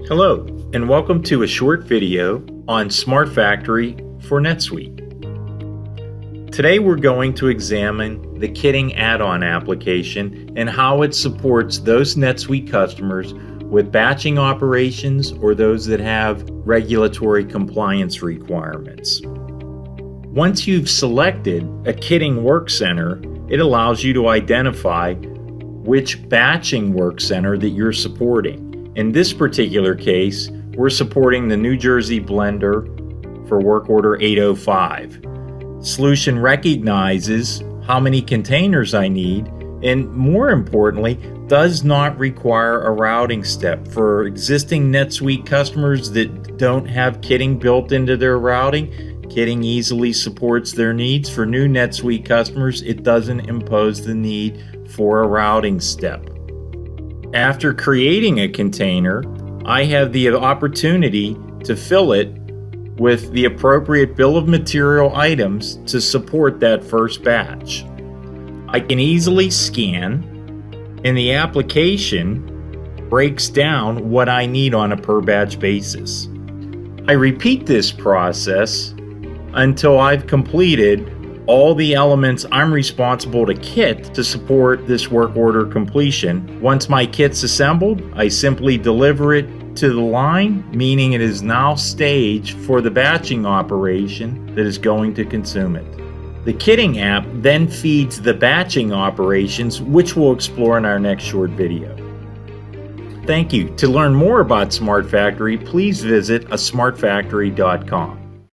Hello, and welcome to a short video on SmartFactory for NetSuite. Today we're going to examine the kitting add-on application and how it supports those NetSuite customers with batching operations or those that have regulatory compliance requirements. Once you've selected a kitting work center, it allows you to identify which batching work center that you're supporting. In this particular case, we're supporting the New Jersey blender for work order 805. Solution recognizes how many containers I need and, more importantly, does not require a routing step. For existing NetSuite customers that don't have kitting built into their routing, kitting easily supports their needs. For new NetSuite customers, it doesn't impose the need for a routing step. After creating a container, I have the opportunity to fill it with the appropriate bill of material items to support that first batch. I can easily scan, and the application breaks down what I need on a per batch basis. I repeat this process until I've completed all the elements I'm responsible to kit to support this work order completion. Once my kit's assembled, I simply deliver it to the line, meaning it is now staged for the batching operation that is going to consume it. The kitting app then feeds the batching operations, which we'll explore in our next short video. Thank you. To learn more about SmartFactory, please visit smartfactory.com.